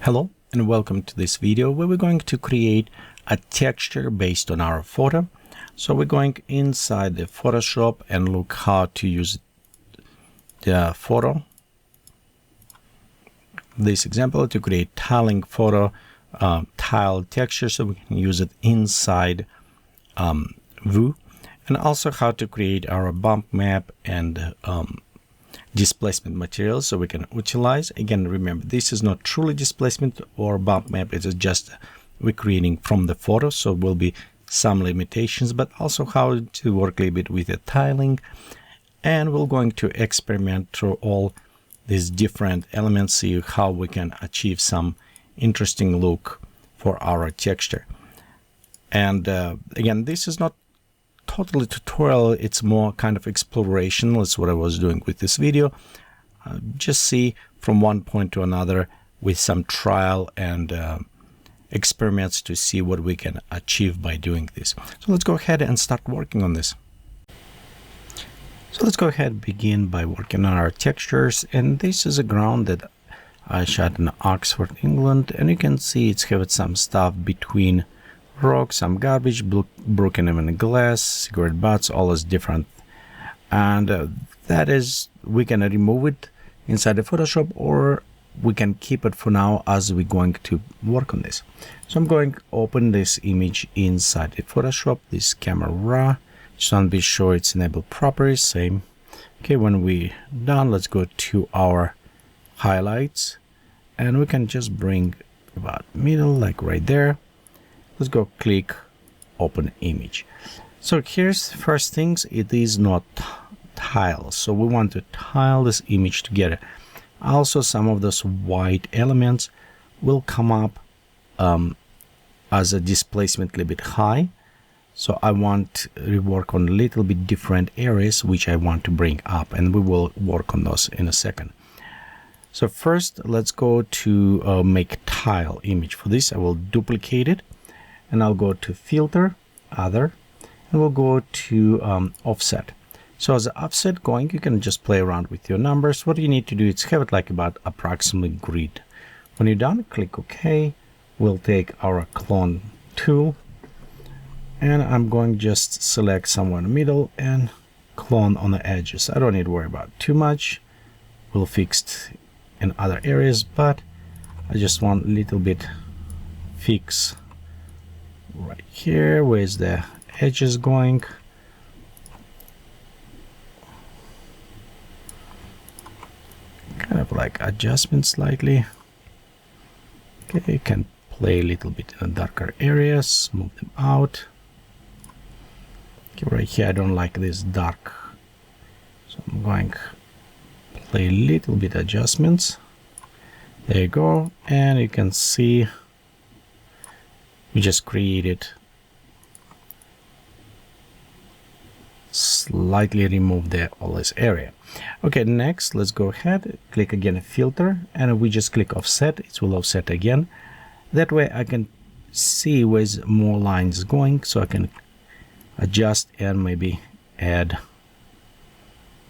Hello and welcome to this video where we're going to create a texture based on our photo. So we're going inside the Photoshop and look how to use the photo. This example to create tiling photo, tile texture, so we can use it inside View, and also how to create our bump map and displacement materials so we can utilize. Again, remember, this is not truly displacement or bump map, it is just we're creating from the photo, so will be some limitations, but also how to work a little bit with the tiling. And we're going to experiment through all these different elements, see how we can achieve some interesting look for our texture. And again, this is not totally tutorial, it's more kind of exploration. That's what I was doing with this video. Just see from one point to another with some trial and experiments to see what we can achieve by doing this. So let's go ahead and start working on this. So let's go ahead and begin by working on our textures. And this is a ground that I shot in Oxford, England, and you can see it's having some stuff between rocks, some garbage, broken even glass, cigarette butts, all is different. And that is, we can remove it inside the Photoshop, or we can keep it for now as we're going to work on this. So I'm going to open this image inside the Photoshop, this camera raw. Just want to be sure it's enabled properly, same. Okay, when we're done, let's go to our highlights, and we can just bring about middle, like right there. Let's go click open image. So here's the first things, it is not tile, so we want to tile this image together. Also, some of those white elements will come up as a displacement a little bit high, so I want to work on a little bit different areas which I want to bring up, and we will work on those in a second. So first, let's go to make tile image. For this, I will duplicate it, and I'll go to filter, other, and we'll go to offset. So as the offset going, you can just play around with your numbers. What you need to do is have it like about approximately grid. When you're done, click OK. We'll take our clone tool, and I'm going to just select somewhere in the middle and clone on the edges. I don't need to worry about too much. We'll fix in other areas, but I just want a little bit fix right here. Where's the edges going? Kind of like adjustment slightly. Okay, you can play a little bit in the darker areas, move them out. Okay, right here I don't like this dark, so I'm going to play a little bit adjustments. There you go, and you can see we just created, slightly remove all this area. Okay, next let's go ahead, click again filter, and we just click offset. It will offset again. That way I can see where's more lines going, so I can adjust and maybe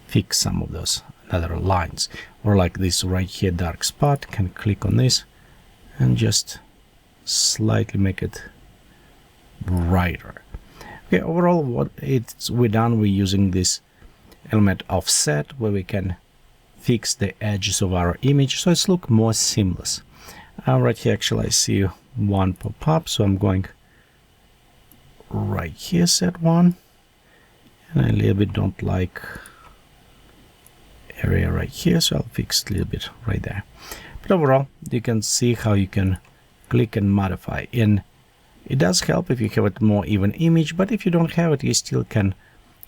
fix some of those other lines. Or like this right here, dark spot, can click on this and just slightly make it brighter. Okay, overall what we're done, we're using this element offset where we can fix the edges of our image so it's look more seamless. Right here actually I see one pop up, so I'm going right here, set one, and I a little bit don't like area right here, so I'll fix a little bit right there. But overall you can see how you can click and modify, and it does help if you have a more even image, but if you don't have it, you still can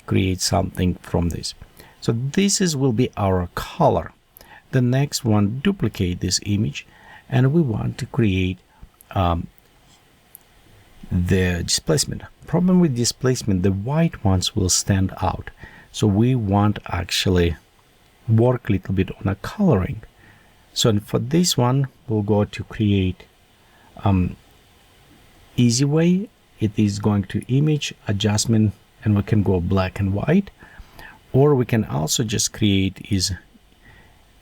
create something from this. So this will be our color. The next one, duplicate this image, and we want to create the displacement. Problem with displacement, the white ones will stand out, so we want actually work a little bit on a coloring. So for this one, we'll go to create easy way. It is going to image adjustment, and we can go black and white, or we can also just create is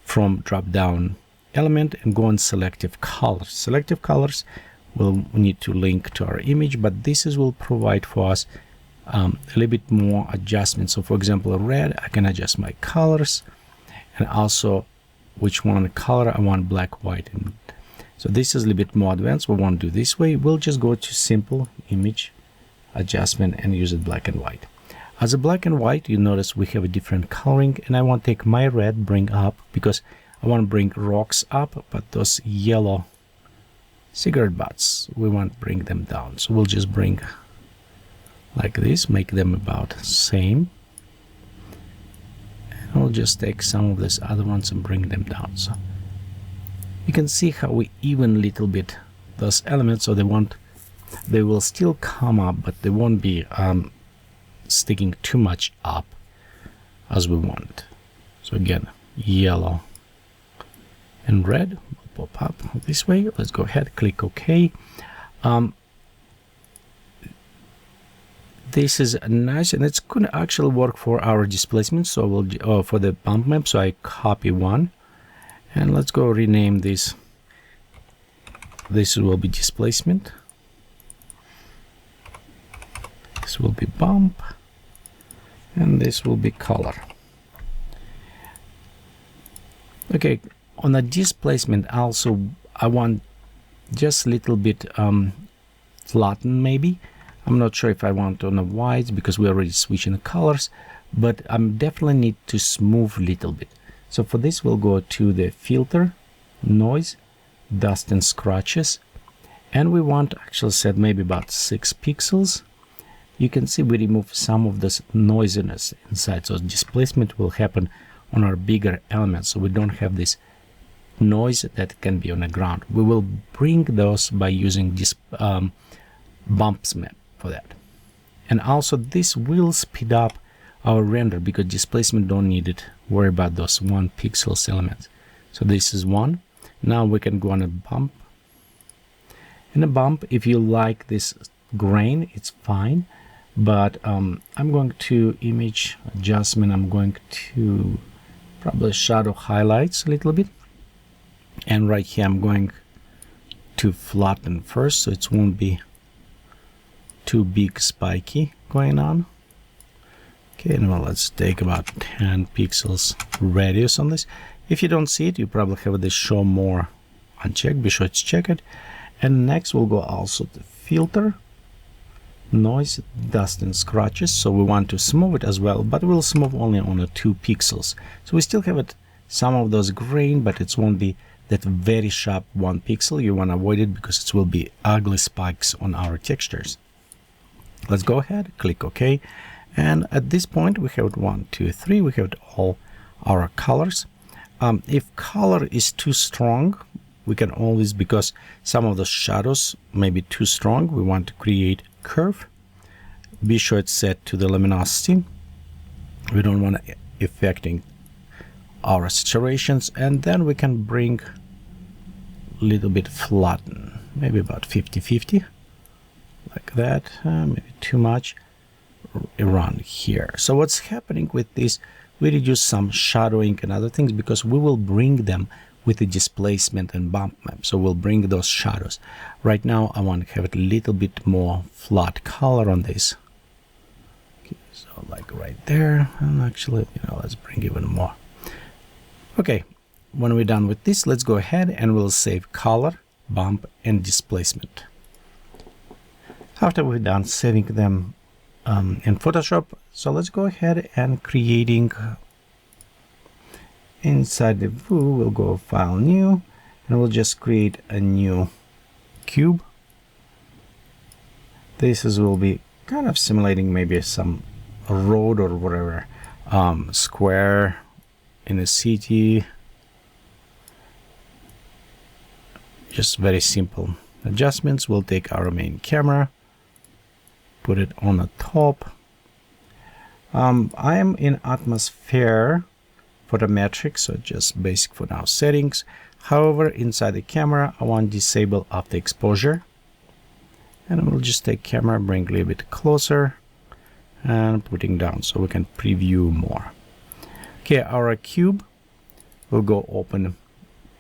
from drop down element and go on selective colors. Selective colors will need to link to our image, but this will provide for us a little bit more adjustments. So for example, red, I can adjust my colors, and also which one color I want, black, white. And so this is a little bit more advanced. We want to do this way. We'll just go to simple image adjustment and use it black and white. As a black and white, you notice we have a different coloring, and I want to take my red, bring up, because I want to bring rocks up, but those yellow cigarette butts, we want to bring them down. So we'll just bring like this, make them about same. And we'll just take some of these other ones and bring them down. So you can see how we even little bit those elements, so they will still come up, but they won't be sticking too much up as we want. So again, yellow and red will pop up this way. Let's go ahead, click OK. This is nice, and it's going to actually work for our displacement. So we'll for the bump map. So I copy one, and let's go rename this. This will be displacement. This will be bump, and this will be color. Okay, on the displacement also I want just a little bit flatten maybe. I'm not sure if I want on the whites because we're already switching the colors, but I definitely need to smooth a little bit. So for this we'll go to the filter, noise, dust and scratches, and we want to actually set maybe about 6 pixels. You can see we remove some of this noisiness inside, so displacement will happen on our bigger elements, so we don't have this noise that can be on the ground. We will bring those by using this bumps map for that. And also this will speed up our render because displacement don't need it, worry about those 1 pixels elements. So this is one. Now we can go on a bump. In a bump, if you like this grain, it's fine. But I'm going to image adjustment. I'm going to probably shadow highlights a little bit. And right here, I'm going to flatten first, so it won't be too big spiky going on. Okay, now let's take about 10 pixels radius on this. If you don't see it, you probably have this show more unchecked. Be sure to check it. And next, we'll go also to filter, noise, dust and scratches. So we want to smooth it as well, but we'll smooth only on the 2 pixels. So we still have it, some of those grain, but it won't be that very sharp 1 pixel. You want to avoid it because it will be ugly spikes on our textures. Let's go ahead, click OK. And at this point, we have 1, 2, 3. We have all our colors. If color is too strong, we can always, because some of the shadows may be too strong, we want to create curve. Be sure it's set to the luminosity. We don't want to affecting our saturations, and then we can bring a little bit flatten, maybe about 50-50, like that, maybe too much around here. So what's happening with this, we reduce some shadowing and other things because we will bring them with the displacement and bump map. So we'll bring those shadows. Right now I want to have a little bit more flat color on this. Okay, so like right there, and actually, let's bring even more. Okay, when we're done with this, let's go ahead and we'll save color, bump and displacement. After we're done saving them in Photoshop, so let's go ahead and creating inside the view, we'll go file new, and we'll just create a new cube. This will be kind of simulating maybe some road or whatever, square in a city. Just very simple adjustments. We'll take our main camera, put it on the top. I am in atmosphere photometric, so just basic for now settings. However, inside the camera, I want to disable after exposure. And we'll just take camera, bring a little bit closer, and putting down so we can preview more. Okay, our cube will go open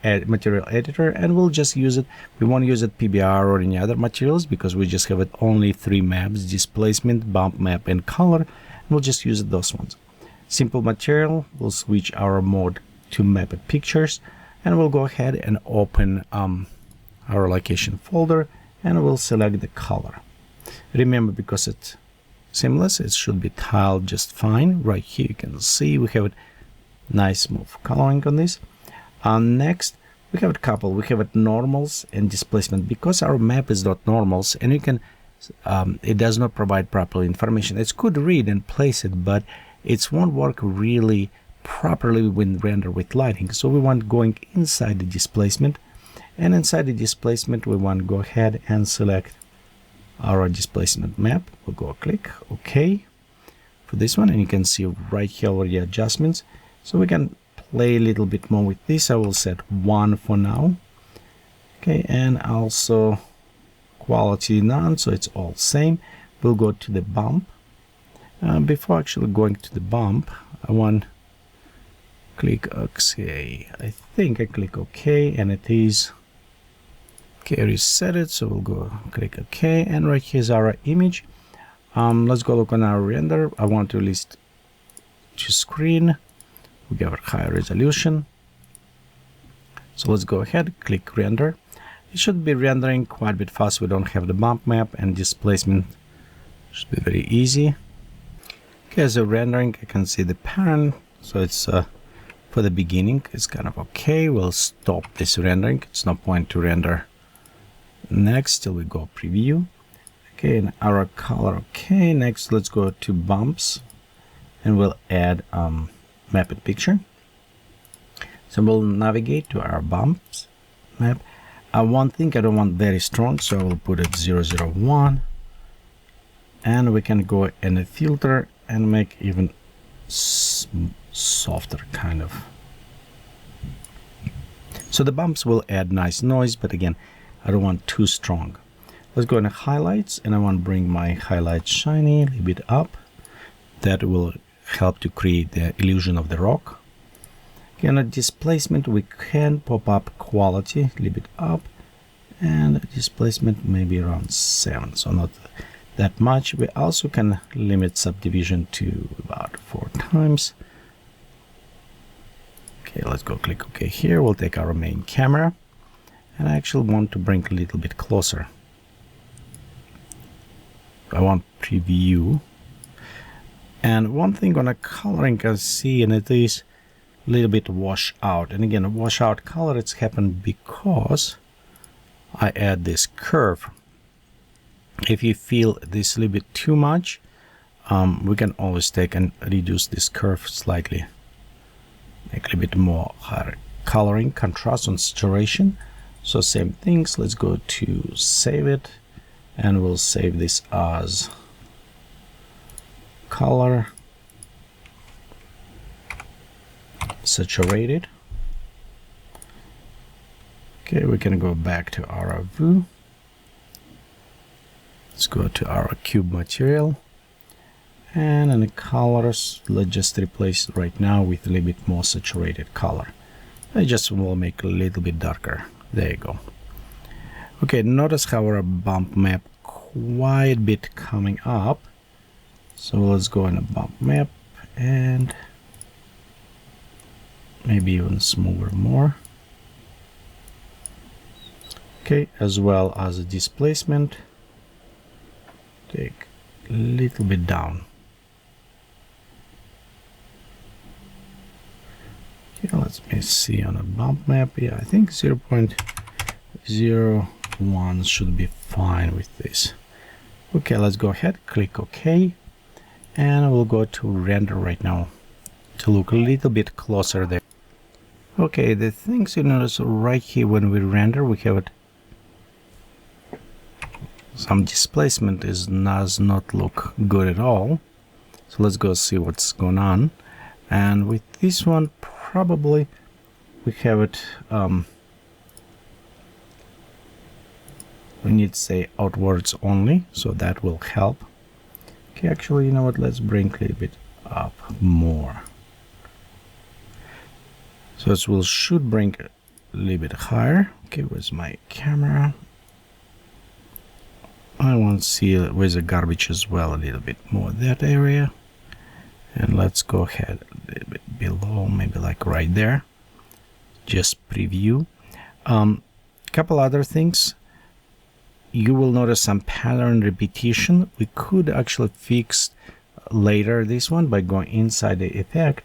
material editor, and we'll just use it. We won't use it PBR or any other materials because we just have it only 3 maps: displacement, bump map, and color. And we'll just use those ones. Simple material, we'll switch our mode to mapped pictures, and we'll go ahead and open our location folder, and we'll select the color. Remember, because it's seamless, it should be tiled just fine. Right here you can see we have a nice smooth coloring on this. Next we have a couple. We have normals and displacement. Because our map is not normals, and you can it does not provide proper information. It's good to read and place it, but it won't work really properly when rendered with lighting. So we want going inside the displacement, and inside the displacement we want to go ahead and select our displacement map. We'll go click OK for this one, and you can see right here already adjustments. So we can play a little bit more with this. I will set 1 for now. Okay, and also quality none, so it's all same. We'll go to the bump. Before actually going to the bump, I want click OK. I think I click OK, and it is okay. Reset it, so we'll go click OK, and right here's our image. Let's go look on our render. I want to list to screen. We give it higher resolution. So let's go ahead, click render. It should be rendering quite a bit fast. We don't have the bump map, and displacement should be very easy. Okay, as a rendering, I can see the pattern. So it's for the beginning, it's kind of okay. We'll stop this rendering. It's no point to render next till we go preview. Okay, and our color okay. Next, let's go to bumps, and we'll add mapped picture. So we'll navigate to our bumps map. One thing I don't want very strong, so I will put it 001, and we can go in a filter and make even softer kind of. So the bumps will add nice noise, but again, I don't want too strong. Let's go into highlights, and I want to bring my highlights shiny a little bit up. That will help to create the illusion of the rock. Okay, on a displacement, we can pop up quality a little bit up, and displacement maybe around 7, so not that much. We also can limit subdivision to about 4 times. Okay, let's go click OK here. We'll take our main camera, and I actually want to bring a little bit closer. I want preview. And one thing on a coloring I can see, and it is a little bit wash out. And again, a wash out color, it's happened because I add this curve. If you feel this a little bit too much, we can always take and reduce this curve slightly. Make a little bit more higher coloring, contrast, and saturation. So same things. Let's go to save it, and we'll save this as color saturated. Okay, we can go back to our view. Let's go to our cube material, and in the colors, let's just replace it right now with a little bit more saturated color. I just will make a little bit darker. There you go. Okay, notice how our bump map quite a bit coming up. So let's go in a bump map and maybe even smoother more. Okay, as well as a displacement. Take a little bit down. Okay, let's see on a bump map. Yeah, I think 0.01 should be fine with this. Okay, let's go ahead, click OK, and we'll go to render right now to look a little bit closer there. Okay, the things you notice right here when we render, we have it. Some displacement does not look good at all. So let's go see what's going on. And with this one, probably we have it. We need to say outwards only, so that will help. Okay, actually, you know what? Let's bring a little bit up more. So it should bring a little bit higher. Okay, where's my camera? I want to see where's the garbage as well, a little bit more that area. And let's go ahead a little bit below, maybe like right there. Just preview. Couple other things. You will notice some pattern repetition. We could actually fix later this one by going inside the effect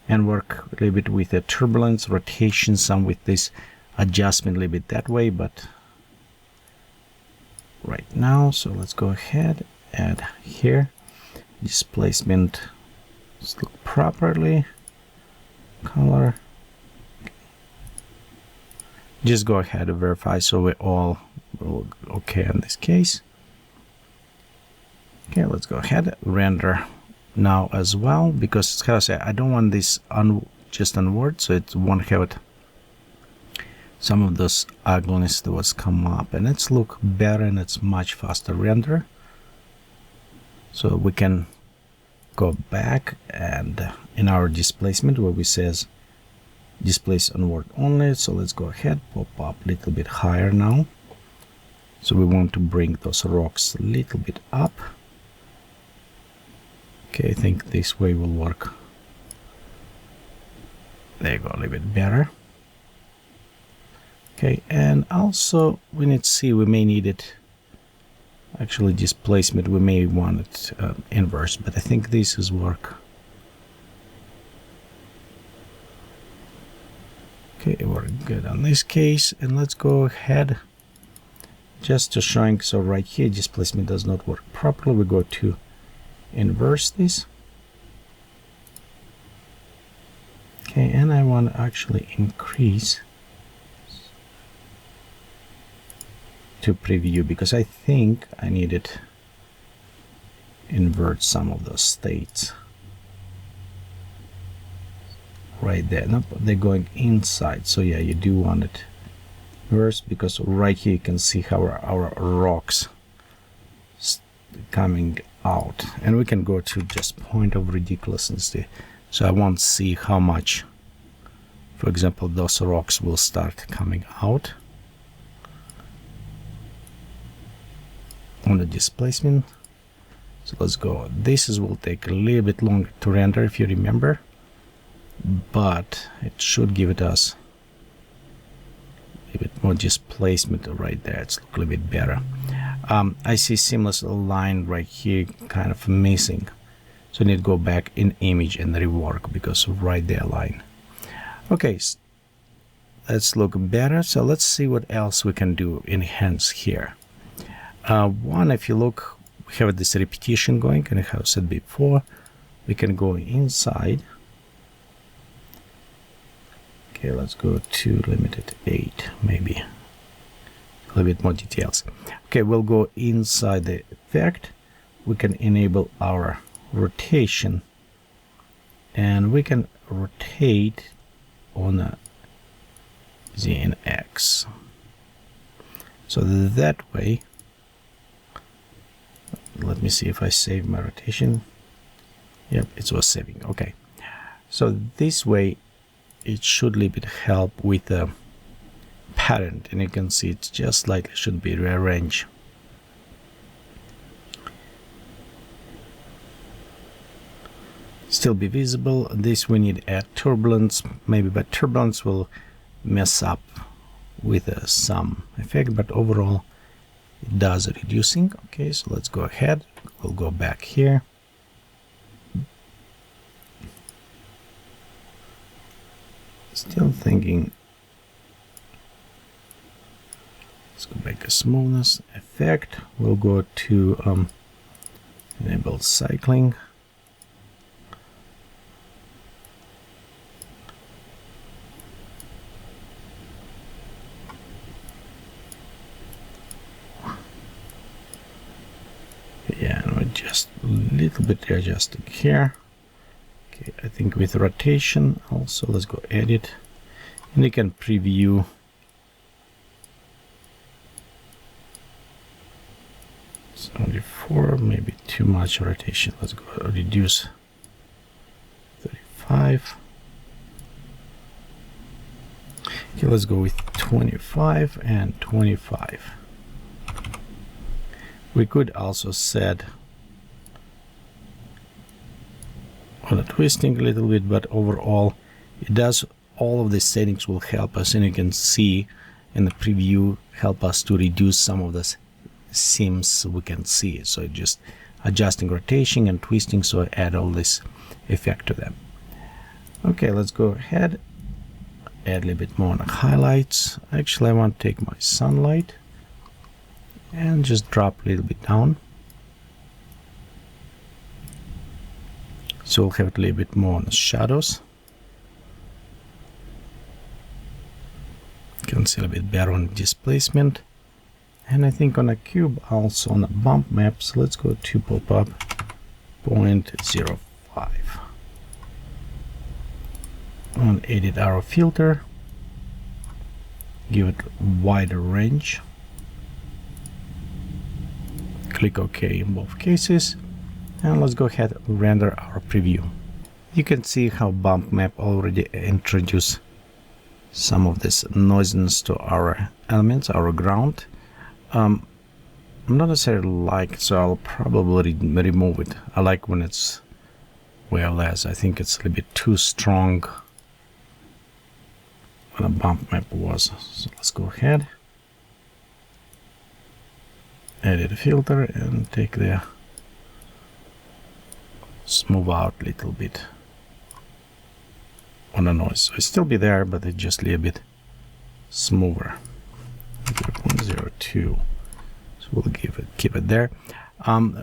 and work a little bit with the turbulence, rotation, some with this adjustment a little bit that way, but right now, so let's go ahead, add here, displacement, let's look properly, color, just go ahead and verify so we're all okay in this case. Okay, let's go ahead, render now as well, because I don't want this just onward, so it won't have it some of those ugliness that was come up, and it's look better and it's much faster render. So we can go back and in our displacement where we says displace onward only, so let's go ahead, pop up a little bit higher now. So we want to bring those rocks a little bit up. Okay, I think this way will work. There you go, a little bit better. Okay, and also we need to see, we may need it, actually displacement, we may want it inverse, but I think this is work. Okay, we're good on this case, and let's go ahead, just to showing, so right here displacement does not work properly, we go to inverse this. Okay, and I want to actually increase to preview, because I think I need to invert some of those states right there. Nope, they're going inside, so yeah, you do want it reverse, because right here you can see how our rocks coming out, and we can go to just point of ridiculousness there. So I want to see how much, for example, those rocks will start coming out on the displacement. So let's go, this will take a little bit longer to render if you remember, but it should give it us a bit more displacement right there. It's a little bit better. I see seamless line right here kind of missing, so I need to go back in image and rework, because right there line. Okay, let's look better. So let's see what else we can do, enhance here. One, if you look, we have this repetition going, and I have said before, we can go inside. Okay, let's go to limited 8, maybe a little bit more details. Okay, we'll go inside the effect. We can enable our rotation, and we can rotate on a Z and X. So that way, let me see if I save my rotation. Yep, it was saving. Okay, so this way it should a little bit help with the pattern, and you can see it's just slightly should be rearranged. Still be visible. This we need add turbulence maybe, but turbulence will mess up with some effect, but overall it does reducing. Okay, so let's go ahead, we'll go back here. Still thinking, let's go back to smoothness effect. We'll go to enable cycling. Yeah, and we're just a little bit adjusting here. Okay, I think with rotation also, let's go edit, and you can preview. It's only 4, maybe too much rotation. Let's go reduce 35. Okay, let's go with 25 and 25. We could also set on the twisting a little bit, but overall it does, all of these settings will help us, and you can see in the preview, help us to reduce some of the seams we can see. So just adjusting rotation and twisting, so I add all this effect to them. Okay, let's go ahead, add a little bit more on the highlights. Actually, I want to take my sunlight and just drop a little bit down, so we'll have a little bit more on the shadows. You can see a bit better on displacement, and I think on a cube also on the bump maps. Let's go to pop-up 0.05 and edit arrow filter, give it wider range, click OK in both cases, and let's go ahead and render our preview. You can see how bump map already introduced some of this noisiness to our elements, our ground. I'm not necessarily like, so I'll probably remove it. I like when it's way less. I think it's a little bit too strong when a bump map was. So let's go ahead, edit a filter and take the smooth out a little bit on the noise. So it still be there, but it just a little bit smoother. 0.02. So we'll keep it there.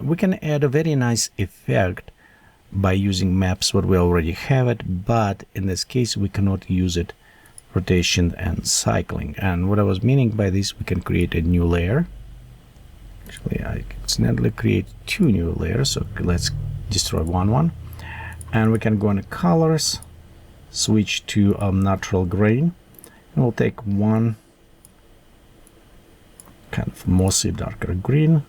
We can add a very nice effect by using maps what we already have it, but in this case we cannot use it rotation and cycling. And what I was meaning by this, we can create a new layer. Actually, I accidentally create two new layers, so let's destroy one, and we can go into colors, switch to natural grain, and we'll take one kind of mostly darker green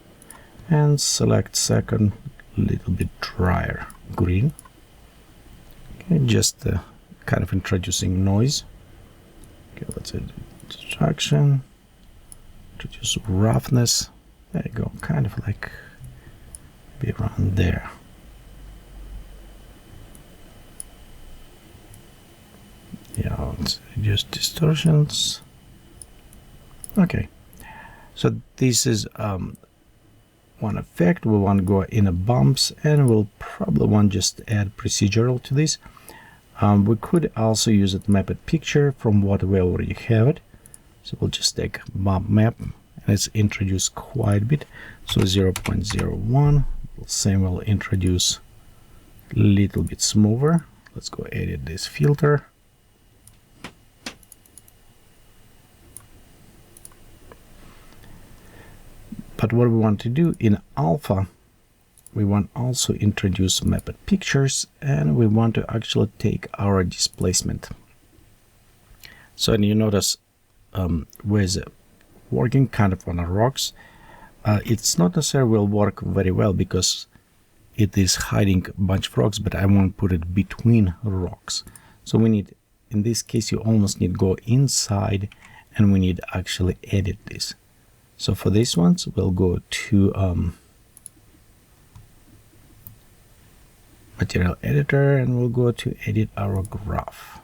and select second little bit drier green. Okay, just kind of introducing noise. Okay, let's add distraction, introduce roughness. There you go, kind of like be around there. Yeah, let's reduce distortions. Okay, so this is one effect. We want to go in a bumps, and we'll probably want just add procedural to this. We could also use it map it picture from what we already have it. So we'll just take bump map, and it's introduced quite a bit. So 0.01. Same, will introduce a little bit smoother. Let's go edit this filter. But what we want to do in alpha, we want also introduce mapped pictures, and we want to actually take our displacement. So and you notice with working kind of on the rocks, it's not necessarily will work very well because it is hiding a bunch of rocks, but I want to put it between rocks. So we need, in this case, you almost need to go inside, and we need to actually edit this. So for these ones, we'll go to material editor, and we'll go to edit our graph.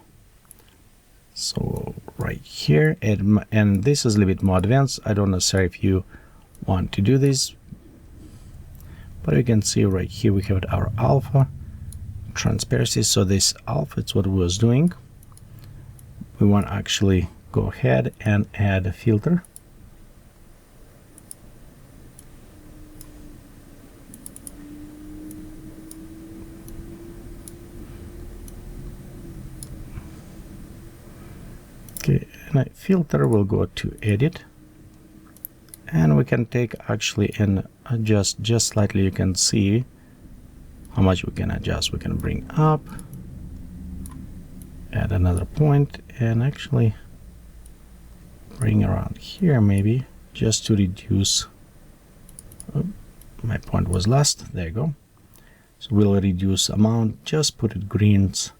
So right here, and this is a little bit more advanced. I don't know, sir, if you want to do this, but you can see right here we have our alpha transparency. So this alpha, it's what we was doing. We want to actually go ahead and add a filter. Okay, and a filter will go to edit, and we can take actually and adjust just slightly. You can see how much we can adjust. We can bring up, add another point, and actually bring around here maybe just to reduce. Oh, my point was lost. There you go. So we'll reduce amount, just put it greens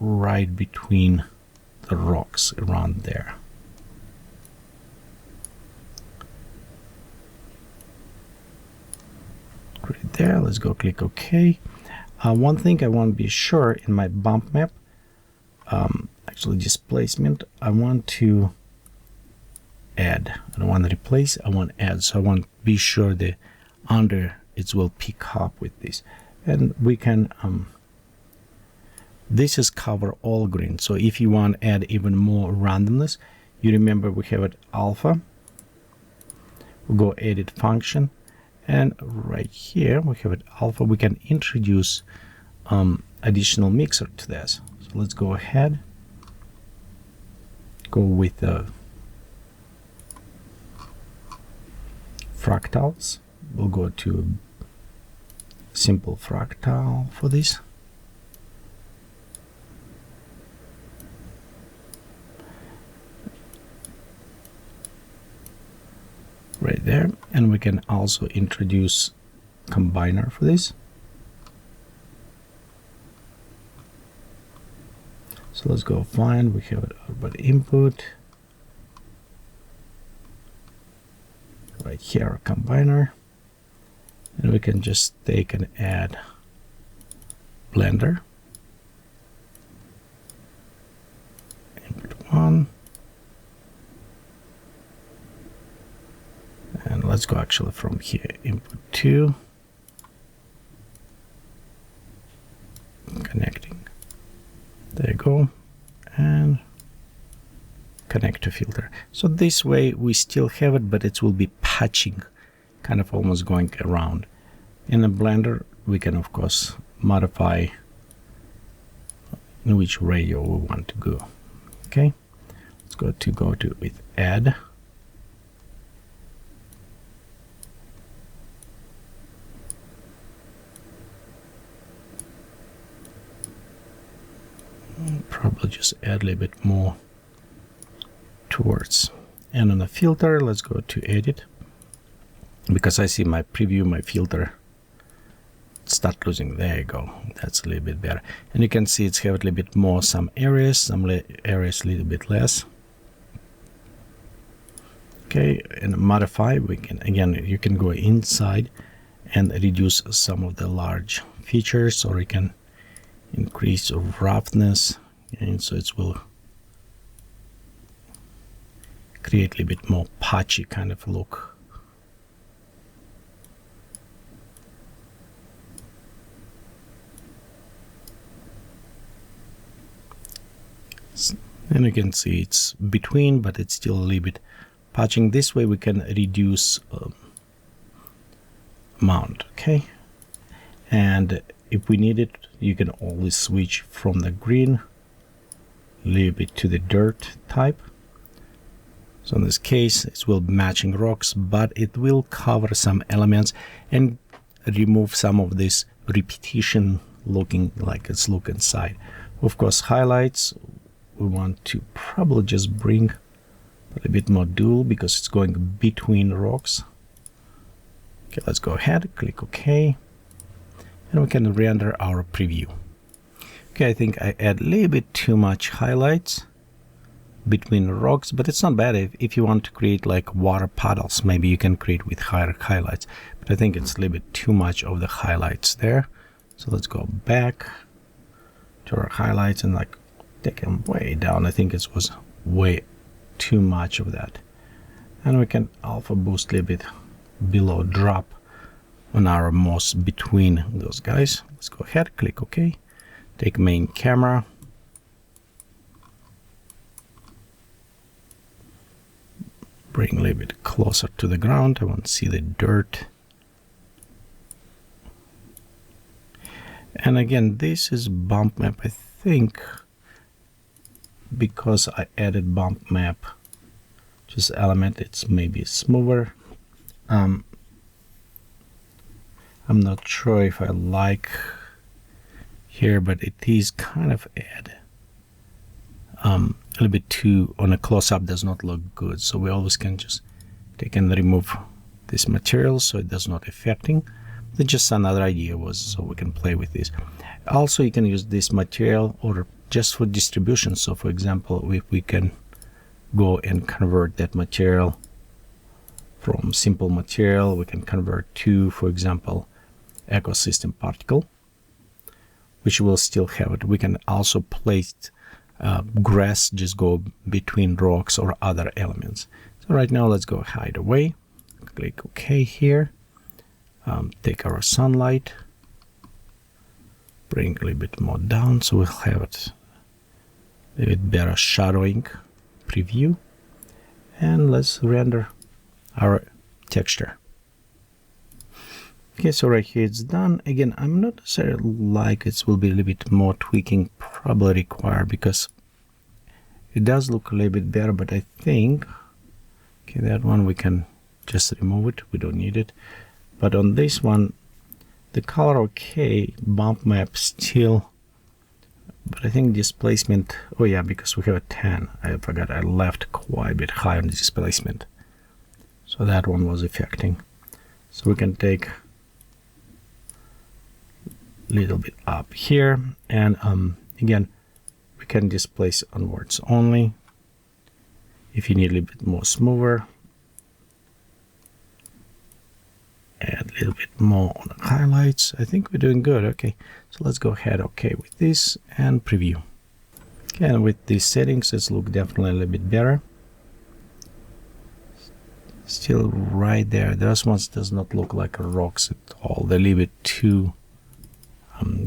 right between the rocks around there. Right there, let's go click OK. One thing I want to be sure in my bump map, actually displacement, I want to add. I don't want to replace, I want to add. So I want to be sure the under it will pick up with this. And we can, this is cover all green. So if you want to add even more randomness, you remember we have it alpha. We'll go edit function. And right here we have it alpha. We can introduce additional mixer to this. So let's go ahead, go with the fractals. We'll go to simple fractal for this. Right there, and we can also introduce combiner for this. So let's go find, we have it about input. Right here, combiner. And we can just take and add blender. Input 1. And let's go actually from here, input 2. Connecting. There you go. And connect to filter. So this way we still have it, but it will be patching, kind of almost going around. In the blender, we can of course modify in which radio we want to go. Okay, let's go to with add. Probably just add a little bit more towards. And on the filter, let's go to edit, because I see my preview, my filter start losing. There you go, that's a little bit better. And you can see it's have a little bit more, some areas, some areas a little bit less. Okay, and modify, we can, again, you can go inside and reduce some of the large features, or you can increase roughness, and so it will create a little bit more patchy kind of look. And you can see it's between, but it's still a little bit patching. This way we can reduce amount. Okay, and if we need it, you can always switch from the green a little bit to the dirt type. So in this case, it will be matching rocks, but it will cover some elements and remove some of this repetition looking like it's look inside. Of course, highlights, we want to probably just bring a bit more dual because it's going between rocks. Okay, let's go ahead, click OK, and we can render our preview. Okay, I think I add a little bit too much highlights between rocks, but it's not bad. If you want to create like water puddles, maybe you can create with higher highlights, but I think it's a little bit too much of the highlights there. So let's go back to our highlights and like take them way down. I think it was way too much of that, and we can alpha boost a little bit below, drop on our moss between those guys. Let's go ahead, click OK, take main camera, bring a little bit closer to the ground. I want to see the dirt. And again, this is bump map. I think because I added bump map just element, it's maybe smoother. I'm not sure if I like here, but it is kind of add a little bit too on a close-up, does not look good. So we always can just take and remove this material so it does not affecting. That's just another idea was so we can play with this. Also, you can use this material or just for distribution. So for example, if we can go and convert that material from simple material, we can convert to, for example, ecosystem particle, which will still have it. We can also place grass, just go between rocks or other elements. So right now, let's go hide away. Click OK here. Take our sunlight, bring a little bit more down, so we'll have it a bit better shadowing preview. And let's render our texture. Okay, so right here it's done. Again, I'm not necessarily like it will be a little bit more tweaking probably required, because it does look a little bit better, but I think, okay, that one we can just remove it. We don't need it. But on this one, the color okay, bump map still, but I think displacement, oh yeah, because we have a 10. I forgot I left quite a bit higher on the displacement. So that one was affecting. So we can take a little bit up here, and again, we can displace onwards only. If you need a little bit more smoother, add a little bit more on the highlights. I think we're doing good. Okay, so let's go ahead okay with this and preview. Okay, and with these settings, it's look definitely a little bit better. Still right there, those ones does not look like rocks at all. They leave it too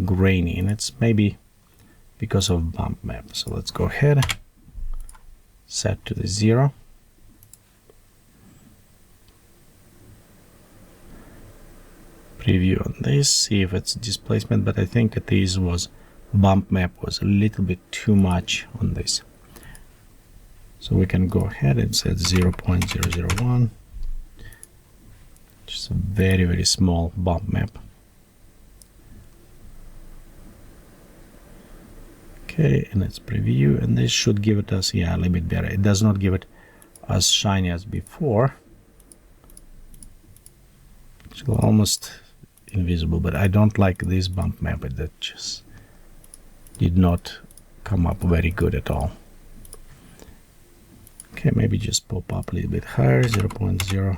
grainy, and it's maybe because of bump map. So let's go ahead, set to the 0. Preview on this, see if it's displacement, but I think that this was bump map was a little bit too much on this. So we can go ahead and set 0.001, just a very, very small bump map. Okay, and let's preview, and this should give it us, yeah, a little bit better. It does not give it as shiny as before. It's almost invisible, but I don't like this bump map. That just did not come up very good at all. Okay, maybe just pop up a little bit higher, 0.08.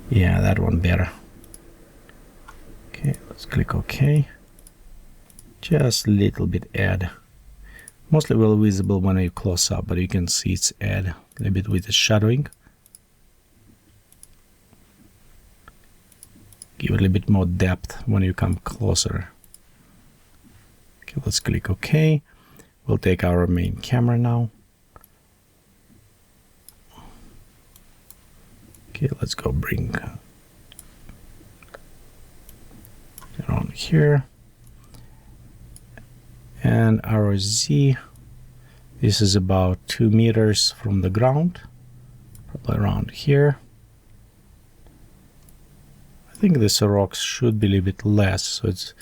Yeah, that one better. Okay, let's click OK. Just a little bit add. Mostly well visible when you close up, but you can see it's add a little bit with the shadowing. Give it a little bit more depth when you come closer. Okay, let's click OK. We'll take our main camera now. Okay, let's go bring around here. And our Z, this is about 2 meters from the ground, probably around here. I think this rocks should be a little bit less, so it's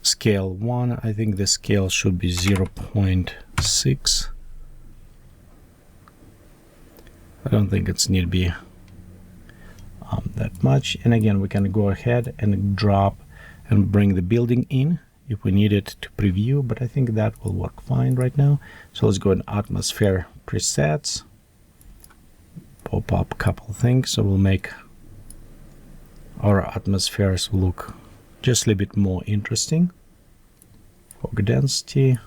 scale 1. I think the scale should be 0.6. I don't think it's need to be that much. And again, we can go ahead and drop and bring the building in if we need it to preview, but I think that will work fine right now. So let's go in atmosphere presets, pop up a couple things, so we'll make our atmospheres look just a little bit more interesting. Fog density,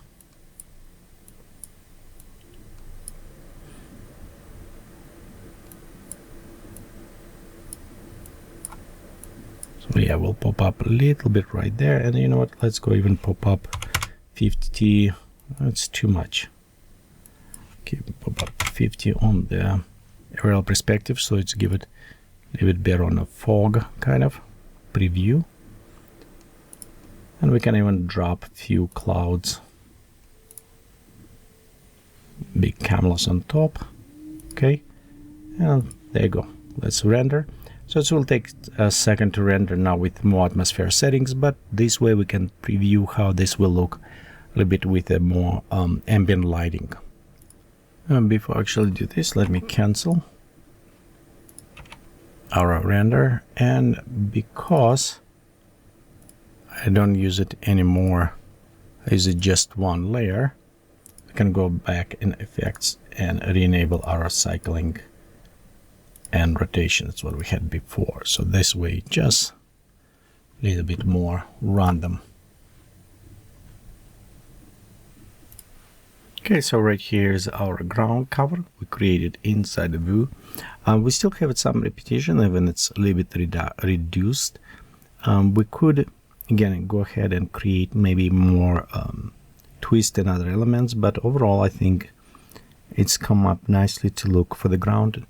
so yeah, we'll pop up a little bit right there, and you know what, let's go even pop up 50. That's too much. Okay, pop up 50 on the aerial perspective, so it's give it a little bit better on a fog kind of preview. And we can even drop a few clouds, big camelos on top. Okay, and there you go. Let's render. So it will take a second to render now with more atmosphere settings, but this way we can preview how this will look little bit with a more ambient lighting. Before I actually do this, let me cancel our render, and because I don't use it anymore, I use it just one layer, I can go back in effects and re-enable our cycling and rotation. That's what we had before. So this way, just a little bit more random. Okay, so right here is our ground cover we created inside the view. We still have some repetition, even it's a little bit reduced. We could again go ahead and create maybe more twist and other elements, but overall I think it's come up nicely to look for the ground.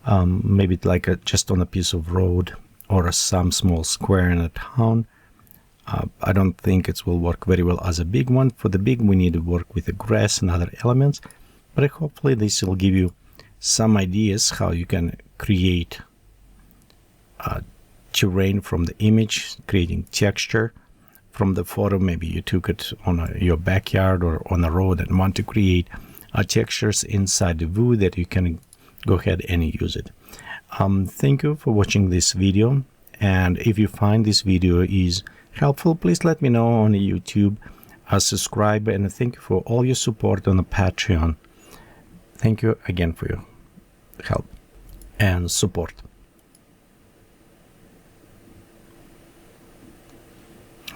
Maybe like just on a piece of road or some small square in a town. I don't think it will work very well as a big one. For the big, we need to work with the grass and other elements, but hopefully this will give you some ideas how you can create terrain from the image, creating texture from the photo. Maybe you took it on your backyard or on a road and want to create textures inside the view that you can go ahead and use it. Thank you for watching this video, and if you find this video is helpful, please let me know on YouTube, subscribe, and thank you for all your support on the Patreon. Thank you again for your help and support.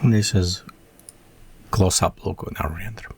And this is close-up look on our render.